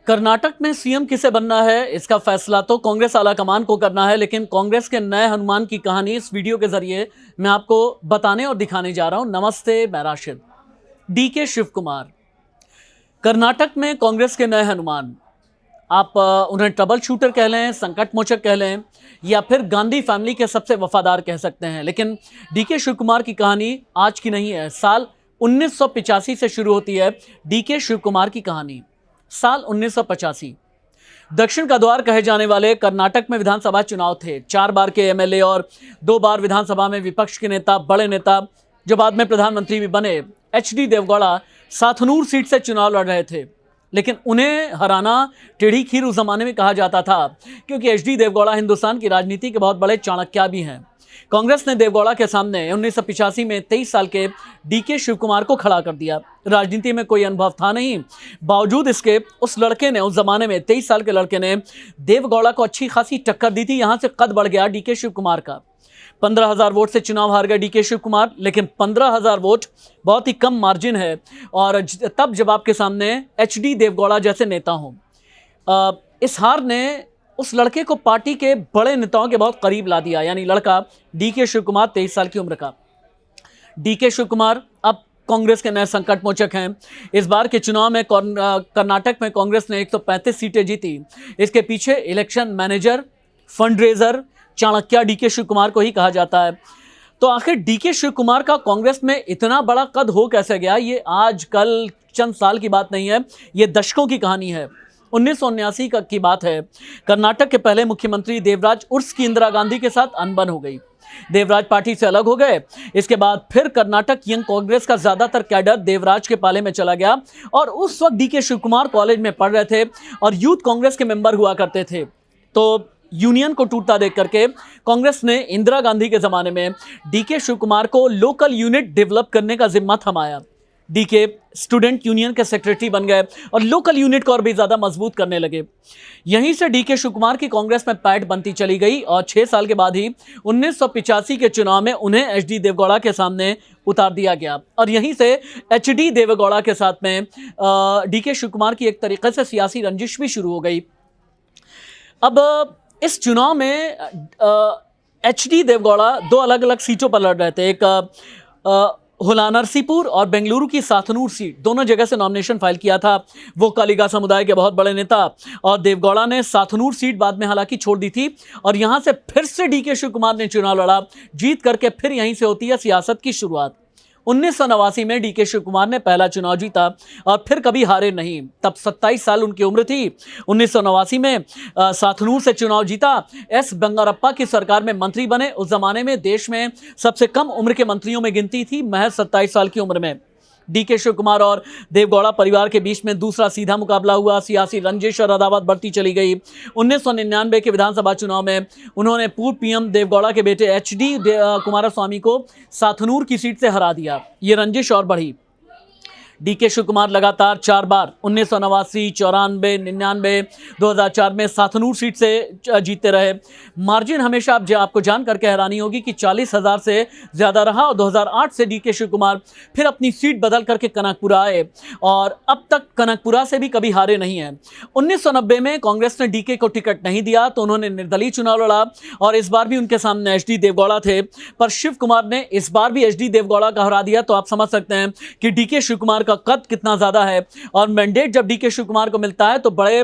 कर्नाटक में सीएम किसे बनना है, इसका फैसला तो कांग्रेस आलाकमान को करना है, लेकिन कांग्रेस के नए हनुमान की कहानी इस वीडियो के जरिए मैं आपको बताने और दिखाने जा रहा हूं। नमस्ते, मैं राशिद। डीके शिव कुमार कर्नाटक में कांग्रेस के नए हनुमान। आप उन्हें ट्रबल शूटर कह लें, संकट मोचक कह लें, या फिर गांधी फैमिली के सबसे वफादार कह सकते हैं, लेकिन डीके शिव कुमार की कहानी आज की नहीं है। साल 1985 से शुरू होती है डीके शिव कुमार की कहानी। साल 1985 दक्षिण का द्वार कहे जाने वाले कर्नाटक में विधानसभा चुनाव थे। 4 बार के एमएलए और 2 बार विधानसभा में विपक्ष के नेता, बड़े नेता जो बाद में प्रधानमंत्री भी बने, एचडी देवगौड़ा साथनूर सीट से चुनाव लड़ रहे थे। लेकिन उन्हें हराना टेढ़ी खीर उस जमाने में कहा जाता था, क्योंकि एचडी देवगौड़ा हिंदुस्तान की राजनीति के बहुत बड़े चाणक्य भी हैं। कांग्रेस ने देवगौड़ा के सामने 1985 में 23 साल के डीके शिव कुमार को खड़ा कर दिया। राजनीति में कोई अनुभव था नहीं, बावजूद इसके उस लड़के ने, उस जमाने में 23 साल के लड़के ने देवगौड़ा को अच्छी खासी टक्कर दी थी। यहां से कद बढ़ गया डीके शिव कुमार का। 15,000 वोट से चुनाव हार गए डीके शिव कुमार, लेकिन 15,000 वोट बहुत ही कम मार्जिन है, और तब जब आपके सामने एचडी देवगौड़ा जैसे नेता हों। इस हार ने उस लड़के को पार्टी के बड़े नेताओं के बहुत करीब ला दिया। यानी लड़का डीके शिव कुमार 23 साल की उम्र का। डीके शिव कुमार अब कांग्रेस के नए संकट मोचक हैं। इस बार के चुनाव में कर्नाटक में कांग्रेस ने 135 सीटें जीती। इसके पीछे election manager, fundraiser, Chanakya DK Shivakumar को ही कहा जाता है। तो आखिर डीके शिव कुमार का कांग्रेस में इतना बड़ा कद हो कैसे गया? ये आज कल चंद साल की बात नहीं है, ये दशकों की कहानी है। 1979 की बात है। कर्नाटक के पहले मुख्यमंत्री देवराज उर्स की इंदिरा गांधी के साथ अनबन हो गई। देवराज पार्टी से अलग हो गए। इसके बाद फिर कर्नाटक यंग कांग्रेस का ज्यादातर कैडर देवराज के पाले में चला गया, और उस वक्त डीके शिव कुमार कॉलेज में पढ़ रहे थे और यूथ कांग्रेस के मेंबर हुआ करते थे। तो यूनियन को टूटता देख करके कांग्रेस ने इंदिरा गांधी के जमाने में डीके शिव कुमार को लोकल यूनिट डेवलप करने का जिम्मा थमाया। डीके स्टूडेंट यूनियन के सेक्रेटरी बन गए और लोकल यूनिट को और भी ज्यादा मजबूत करने लगे। यहीं से डीके शिव कुमार की कांग्रेस में पैठ बनती चली गई, और 6 साल के बाद ही 1985 के चुनाव में उन्हें एचडी देवगौड़ा के सामने उतार दिया गया। और यहीं से एचडी देवगौड़ा के साथ में डीके शिव कुमार की एक तरीके से सियासी रंजिश भी शुरू हो गई। अब इस चुनाव में एचडी देवगौड़ा 2 अलग अलग सीटों पर लड़ रहे थे। एक हुलानरसीपुर और बेंगलुरु की साथनूर सीट, दोनों जगह से नॉमिनेशन फाइल किया था वो कालिगा समुदाय के बहुत बड़े नेता, और देवगौड़ा ने साथनूर सीट बाद में हालांकि छोड़ दी थी। और यहां से फिर से डीके शिव कुमार ने चुनाव लड़ा, जीत करके फिर यहीं से होती है सियासत की शुरुआत। 1989 में डीके शिव कुमार ने पहला चुनाव जीता और फिर कभी हारे नहीं। तब 27 साल उनकी उम्र थी। 1989 में साथनूर से चुनाव जीता। एस बंगारप्पा की सरकार में मंत्री बने। उस जमाने में देश में सबसे कम उम्र के मंत्रियों में गिनती थी, महज 27 साल की उम्र में। डीके शिव कुमार और देवगौड़ा परिवार के बीच में दूसरा सीधा मुकाबला हुआ। सियासी रंजिश और अदावत बढ़ती चली गई। 1999 के विधानसभा चुनाव में उन्होंने पूर्व पीएम देवगौड़ा के बेटे एचडी कुमारस्वामी को साथनूर की सीट से हरा दिया। ये रंजिश और बढ़ी। डीके शिव कुमार लगातार 4 बार 1989, 94, 99, 2004 में साथनूर सीट से जीतते रहे। मार्जिन हमेशा आपको जान करके हैरानी होगी कि 40,000 से ज़्यादा रहा। और 2008 से डीके शिव कुमार फिर अपनी सीट बदल करके कनकपुरा आए, और अब तक कनकपुरा से भी कभी हारे नहीं हैं। 1990 में कांग्रेस ने डीके को टिकट नहीं दिया, तो उन्होंने निर्दलीय चुनाव लड़ा, और इस बार भी उनके सामने एचडी देवगौड़ा थे। पर शिव कुमार ने इस बार भी एचडी देवगौड़ा का हरा दिया। तो आप समझ सकते हैं कि डीके शिव कुमार का कद कितना ज्यादा है। और मैंडेट जब डीके शिव कुमार को मिलता है तो बड़े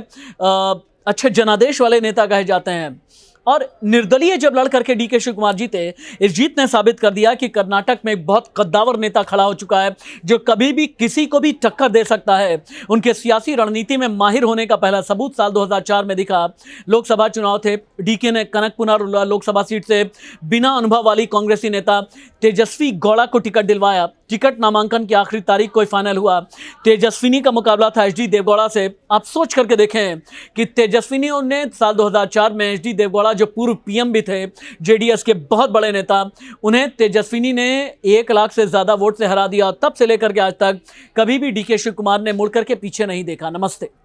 अच्छे जनादेश वाले नेता कहे जाते हैं। और निर्दलीय जब लड़ करके डीके शिव कुमार जीते, इस जीत ने साबित कर दिया कि कर्नाटक में एक बहुत कद्दावर नेता खड़ा हो चुका है, जो कभी भी किसी को भी टक्कर दे सकता है। उनके सियासी रणनीति में माहिर होने का पहला सबूत साल 2004 में दिखा। लोकसभा चुनाव थे। डीके ने कनकपुरा लोकसभा सीट से बिना अनुभव वाली कांग्रेसी नेता तेजस्वी गौड़ा को टिकट दिलवाया। टिकट नामांकन की आखिरी तारीख को फाइनल हुआ। तेजस्विनी का मुकाबला था एचडी देवगौड़ा से। आप सोच करके देखें कि तेजस्विनी ने साल 2004 में एचडी देवगौड़ा, जो पूर्व पीएम भी थे, जेडीएस के बहुत बड़े नेता, उन्हें तेजस्विनी ने 1 लाख से ज्यादा वोट से हरा दिया। तब से लेकर के आज तक कभी भी डीके शिव कुमार ने मुड़ करके पीछे नहीं देखा। नमस्ते।